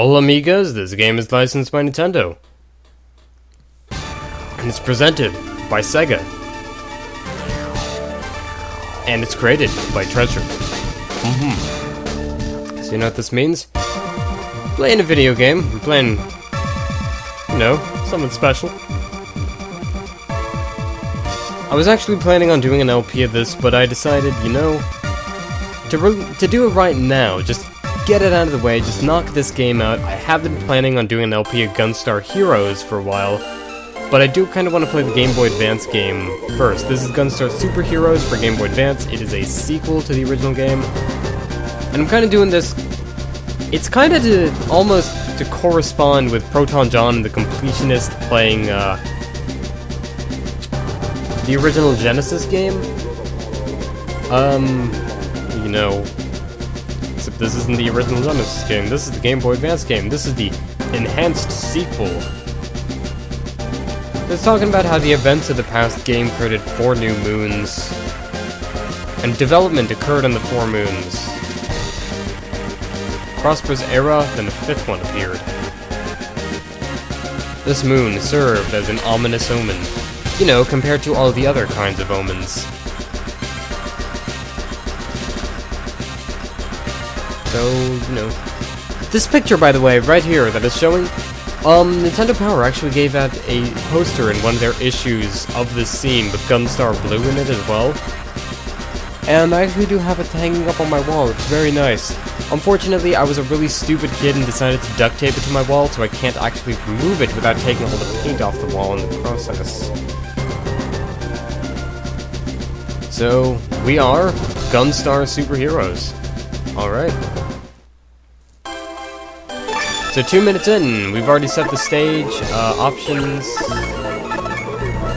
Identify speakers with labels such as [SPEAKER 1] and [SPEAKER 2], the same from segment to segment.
[SPEAKER 1] Hola amigos, this game is licensed by Nintendo. And it's presented by Sega. And it's created by Treasure. So you know what this means? Playing a video game, we're playing, you know, something special. I was actually planning on doing an LP of this, but I decided, you know, to do it right now, just get it out of the way, just knock this game out. I have been planning on doing an LP of Gunstar Heroes for a while, but I do kind of want to play the Game Boy Advance game first. This is Gunstar Super Heroes for Game Boy Advance. It is a sequel to the original game, and I'm kind of doing this, it's kind of almost to correspond with Proton John, the completionist, playing the original Genesis game. You know, except this isn't the original Genesis game, this is the Game Boy Advance game, this is the enhanced sequel. It's talking about how the events of the past game created 4 new moons, and development occurred on the 4 moons. Prosperous era, then a 5th one appeared. This moon served as an ominous omen, you know, compared to all the other kinds of omens. So, you know, this picture, by the way, right here, that is showing, Nintendo Power actually gave out a poster in one of their issues of this scene with Gunstar Blue in it as well. And I actually do have it hanging up on my wall, it's very nice. Unfortunately, I was a really stupid kid and decided to duct tape it to my wall, so I can't actually remove it without taking all the paint off the wall in the process. So, we are Gunstar Super Heroes. Alright. So 2 minutes in, we've already set the stage, options.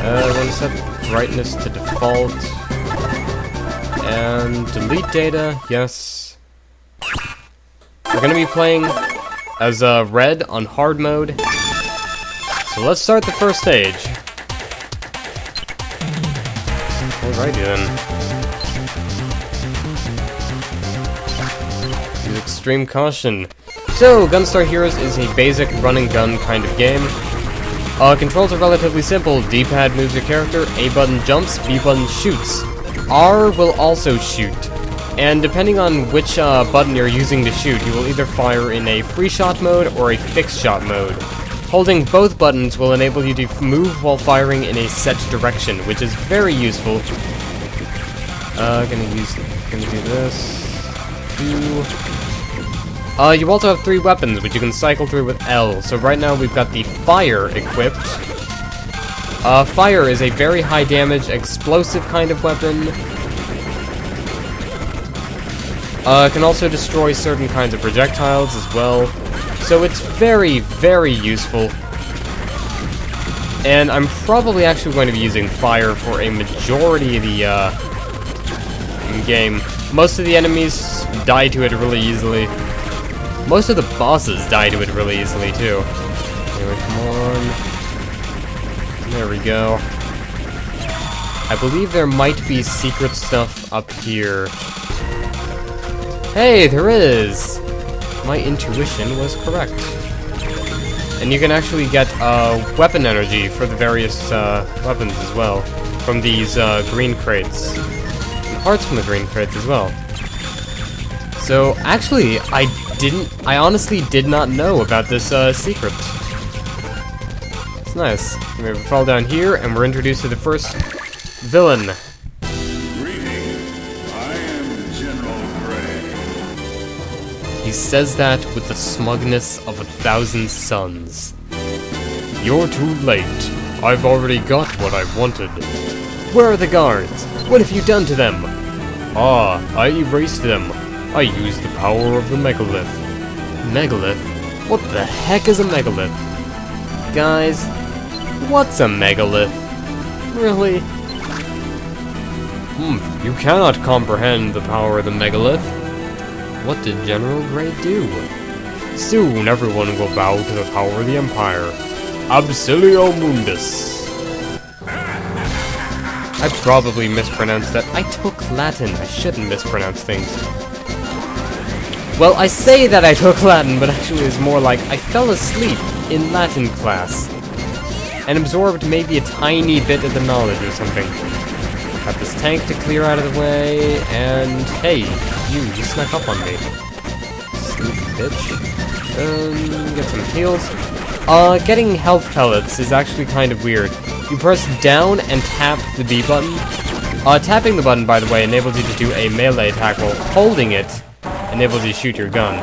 [SPEAKER 1] I want to set brightness to default. And delete data, yes. We're gonna be playing as Red on hard mode. So let's start the first stage. Alrighty then. Use extreme caution. So, Gunstar Heroes is a basic run-and-gun kind of game. Controls are relatively simple. D-pad moves your character, A button jumps, B button shoots. R will also shoot. And depending on which button you're using to shoot, you will either fire in a free shot mode or a fixed shot mode. Holding both buttons will enable you to move while firing in a set direction, which is very useful. Gonna do this. You also have 3 weapons, which you can cycle through with L. So right now we've got the Fire equipped. Fire is a very high damage, explosive kind of weapon. It can also destroy certain kinds of projectiles as well. So it's very, very useful. And I'm probably actually going to be using Fire for a majority of the game. Most of the enemies die to it really easily. Most of the bosses die to it really easily, too. Anyway, come on. There we go. I believe there might be secret stuff up here. Hey, there is! My intuition was correct. And you can actually get weapon energy for the various weapons as well. From these green crates. And parts from the green crates as well. So, actually, I honestly did not know about this secret. It's nice. We fall down here, and we're introduced to the first villain.
[SPEAKER 2] Greetings. I am General Gray.
[SPEAKER 1] He says that with the smugness of 1,000 suns. You're too late. I've already got what I wanted. Where are the guards? What have you done to them? Ah, I erased them. I used the power of the megalith. Megalith? What the heck is a megalith? Guys, what's a megalith? Really? You cannot comprehend the power of the megalith. What did General Gray do? Soon everyone will bow to the power of the Empire. Absolio Mundus. I probably mispronounced that. I took Latin. I shouldn't mispronounce things. Well, I say that I took Latin, but actually it's more like I fell asleep in Latin class and absorbed maybe a tiny bit of the knowledge or something. Got this tank to clear out of the way, and hey, you snuck up on me. Sleepy bitch. Get some heals. Getting health pellets is actually kind of weird. You press down and tap the B button. Tapping the button, by the way, enables you to do a melee attack, while holding it enables you to shoot your gun.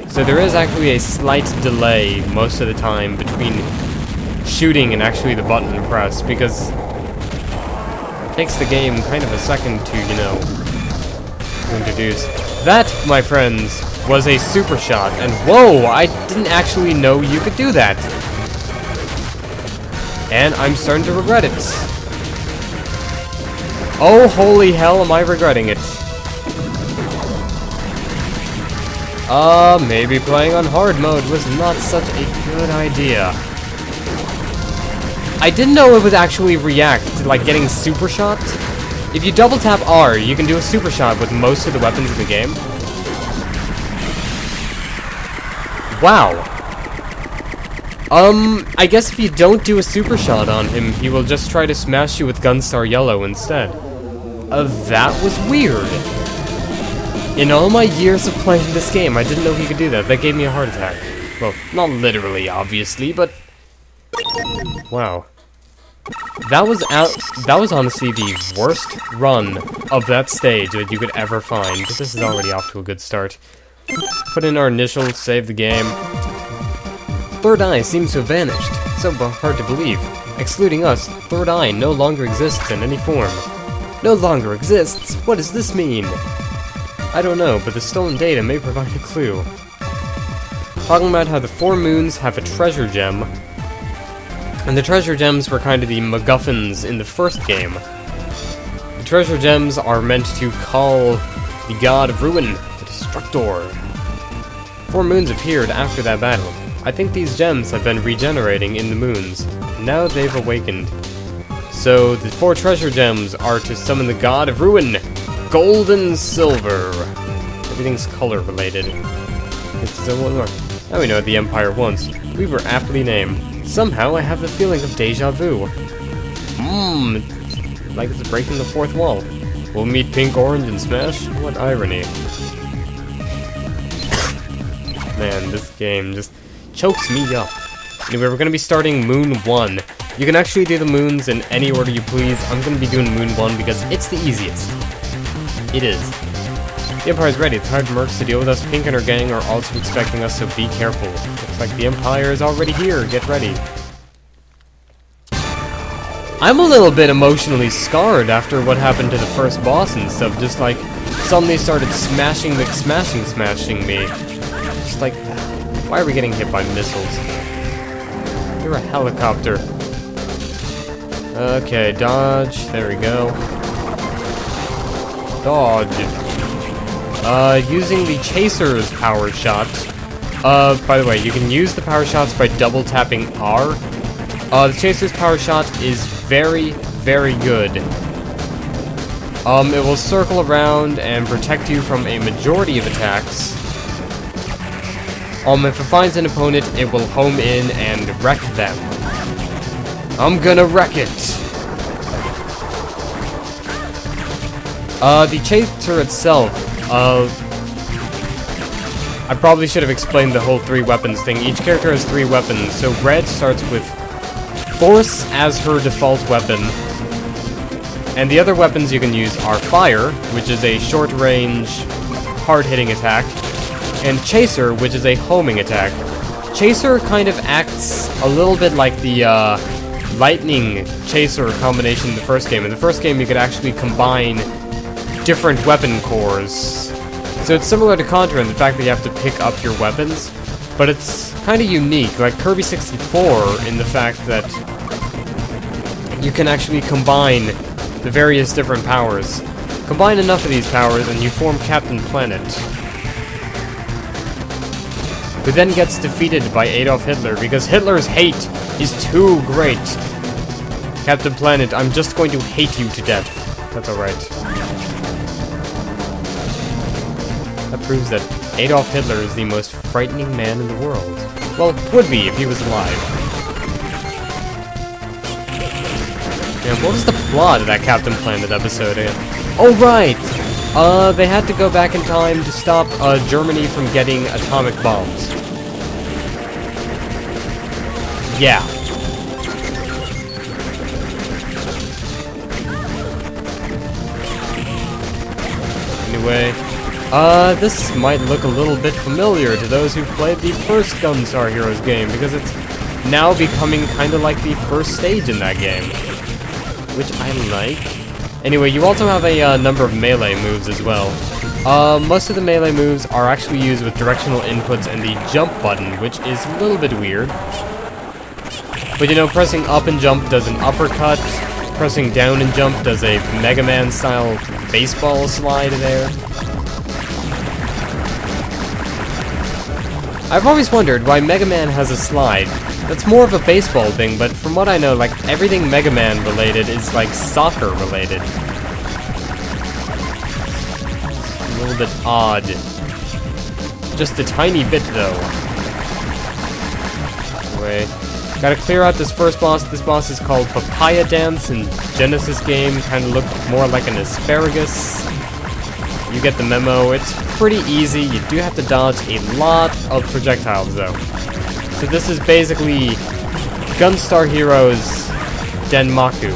[SPEAKER 1] So there is actually a slight delay most of the time between shooting and actually the button press, because it takes the game kind of a second to, you know, introduce. That, my friends, was a super shot, and whoa, I didn't actually know you could do that. And I'm starting to regret it. Oh, holy hell, am I regretting it. Maybe playing on hard mode was not such a good idea. I didn't know it would actually react to, like, getting super shot. If you double tap R, you can do a super shot with most of the weapons in the game. Wow. I guess if you don't do a super shot on him, he will just try to smash you with Gunstar Yellow instead. That was weird. In all my years of playing this game, I didn't know he could do that. That gave me a heart attack. Well, not literally, obviously, but... wow. That was honestly the worst run of that stage that you could ever find. But this is already off to a good start. Put in our initials, save the game. Third Eye seems to have vanished. So hard to believe. Excluding us, Third Eye no longer exists in any form. No longer exists? What does this mean? I don't know, but the stolen data may provide a clue. Talking about how the 4 moons have a treasure gem. And the treasure gems were kind of the MacGuffins in the first game. The treasure gems are meant to call the god of ruin, the Destructor. 4 moons appeared after that battle. I think these gems have been regenerating in the moons. Now they've awakened. So the 4 treasure gems are to summon the god of ruin. Gold and silver. Everything's color related. It's one more. Now we know what the Empire wants. We were aptly named. Somehow I have the feeling of deja vu. Like it's breaking the 4th wall. We'll meet Pink, Orange, and Smash? What irony. Man, this game just chokes me up. Anyway, we're gonna be starting Moon 1. You can actually do the moons in any order you please. I'm gonna be doing Moon 1 because it's the easiest. It is. The Empire's ready. The hired mercs to deal with us. Pink and her gang are also expecting us, so be careful. Looks like the Empire is already here. Get ready. I'm a little bit emotionally scarred after what happened to the first boss and stuff. Just like, suddenly started smashing me. Just like, why are we getting hit by missiles? You're a helicopter. Okay, dodge. There we go. Dodge. Using the Chaser's power shot. By the way, you can use the power shots by double tapping R. The Chaser's power shot is very, very good. It will circle around and protect you from a majority of attacks. If it finds an opponent, it will home in and wreck them. I'm gonna wreck it! The Chaser itself, I probably should have explained the whole 3 weapons thing. Each character has 3 weapons, so Red starts with Force as her default weapon. And the other weapons you can use are Fire, which is a short-range, hard-hitting attack, and Chaser, which is a homing attack. Chaser kind of acts a little bit like the Lightning Chaser combination in the first game. In the first game, you could actually combine different weapon cores. So it's similar to Contra in the fact that you have to pick up your weapons, but it's kind of unique, like Kirby 64, in the fact that you can actually combine the various different powers. Combine enough of these powers and you form Captain Planet, who then gets defeated by Adolf Hitler because Hitler's hate is too great. Captain Planet, I'm just going to hate you to death. That's alright. That proves that Adolf Hitler is the most frightening man in the world. Well, would be if he was alive. And what was the plot of that Captain Planet episode again? Oh, right! They had to go back in time to stop, Germany from getting atomic bombs. Yeah. Anyway, this might look a little bit familiar to those who've played the first Gunstar Heroes game, because it's now becoming kind of like the first stage in that game, which I like. Anyway, you also have a number of melee moves as well. Most of the melee moves are actually used with directional inputs and the jump button, which is a little bit weird. But you know, pressing up and jump does an uppercut, pressing down and jump does a Mega Man style baseball slide there. I've always wondered why Mega Man has a slide. That's more of a baseball thing, but from what I know, like, everything Mega Man related is, like, soccer related. It's a little bit odd. Just a tiny bit, though. Anyway, gotta clear out this first boss. This boss is called Papaya Dance, in Genesis game, kind of looked more like an asparagus. You get the memo. It's pretty easy. You do have to dodge a lot of projectiles, though. So this is basically Gunstar Heroes Denmaku.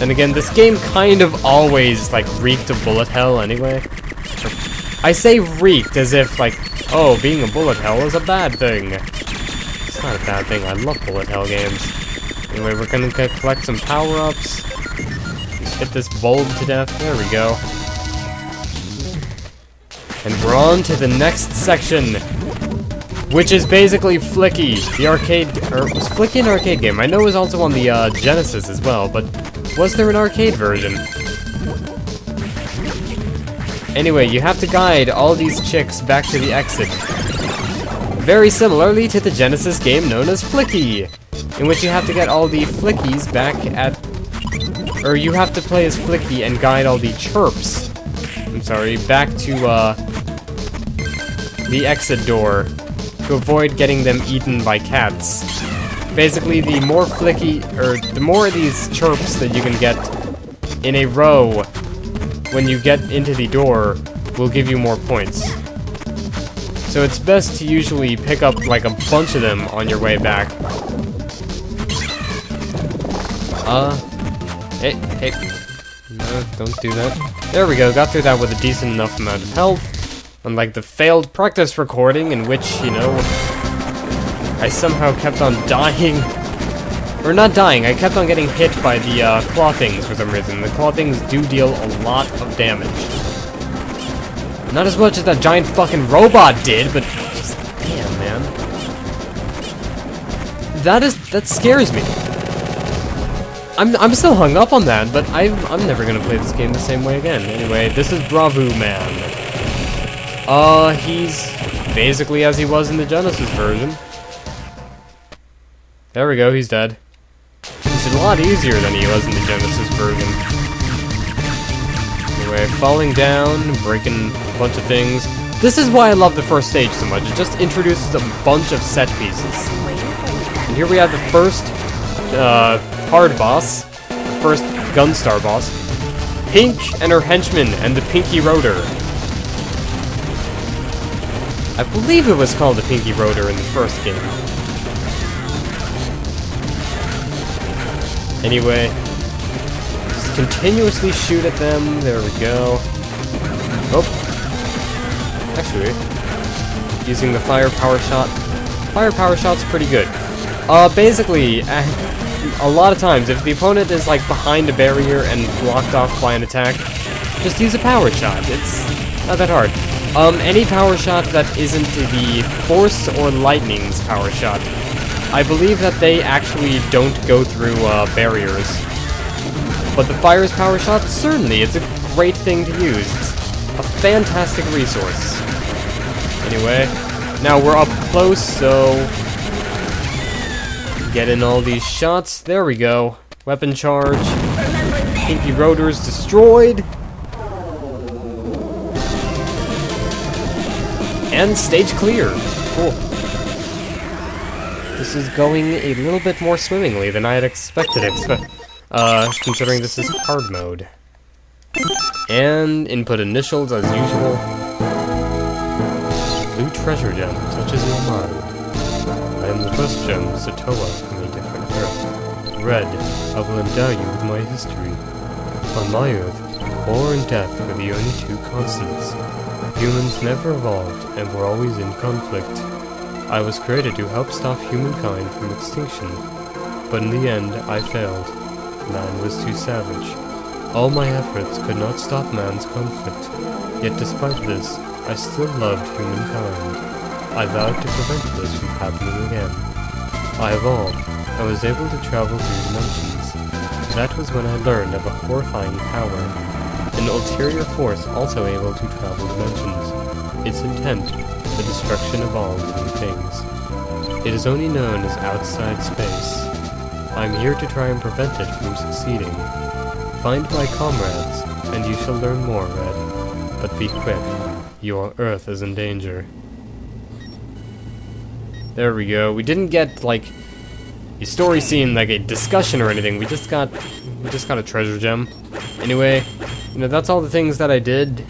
[SPEAKER 1] And again, this game kind of always, like, reeked of bullet hell anyway. I say reeked as if, like, oh, being a bullet hell is a bad thing. It's not a bad thing. I love bullet hell games. Anyway, we're gonna collect some power-ups. Hit this bulb to death. There we go. And we're on to the next section, which is basically Flicky, the arcade, or was Flicky an arcade game? I know it was also on the Genesis as well, but was there an arcade version? Anyway, you have to guide all these chicks back to the exit. Very similarly to the Genesis game known as Flicky, in which you have to get all the Flickies back at, or you have to play as Flicky and guide all the chirps, I'm sorry, back to the exit door to avoid getting them eaten by cats. Basically, the more Flicky, or the more of these chirps that you can get in a row when you get into the door will give you more points. So it's best to usually pick up like a bunch of them on your way back. Hey. No, don't do that. There we go, got through that with a decent enough amount of health. Unlike the failed practice recording in which, you know, I somehow kept on dying. Or not dying, I kept on getting hit by the claw things for some reason. The claw things do deal a lot of damage. Not as much as that giant fucking robot did, but just, damn, man. That scares me. I'm still hung up on that, but I'm never gonna play this game the same way again. Anyway, this is Bravu Man. He's basically as he was in the Genesis version. There we go, he's dead. He's a lot easier than he was in the Genesis version. Anyway, falling down, breaking a bunch of things. This is why I love the first stage so much. It just introduces a bunch of set pieces. And here we have the first, hard boss. The first Gunstar boss. Pink and her henchman and the Pinky Rotor. I believe it was called the Pinky Rotor in the first game. Anyway, just continuously shoot at them. There we go. Oh. Actually, using the firepower shot. Firepower shot's pretty good. Basically, a lot of times, if the opponent is like behind a barrier and blocked off by an attack, just use a power shot. It's not that hard. Any power shot that isn't the Force or Lightning's power shot. I believe that they actually don't go through barriers. But the Fire's power shot, certainly, it's a great thing to use. It's a fantastic resource. Anyway, now we're up close, so get in all these shots. There we go. Weapon charge. Pinky Rotor's destroyed. And stage clear. Cool. This is going a little bit more swimmingly than I had expected it, considering this is hard mode. And input initials as usual. Blue treasure gem, such as your mind. I am the first gem, Satoa, from a different earth. Red, I will endow you with my history. On my earth, war and death were the only two constants. Humans never evolved and were always in conflict. I was created to help stop humankind from extinction, but in the end I failed. Man was too savage. All my efforts could not stop man's conflict, yet despite this, I still loved humankind. I vowed to prevent this from happening again. I evolved, and was able to travel through dimensions. That was when I learned of a horrifying power, an ulterior force also able to travel dimensions. Its intent, the destruction of all living things. It is only known as outside space. I am here to try and prevent it from succeeding. Find my comrades, and you shall learn more, Red. But be quick, your Earth is in danger. There we go. We didn't get, like, a story scene, like a discussion or anything. We just got a treasure gem. Anyway, you know, that's all the things that I did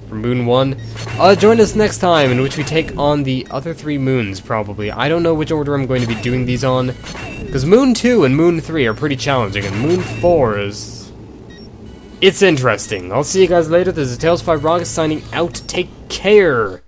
[SPEAKER 1] for Moon 1. Join us next time, in which we take on the other 3 moons, probably. I don't know which order I'm going to be doing these on, because Moon 2 and Moon 3 are pretty challenging, and Moon 4 is... it's interesting. I'll see you guys later. This is Tales 5 Rockets signing out. Take care!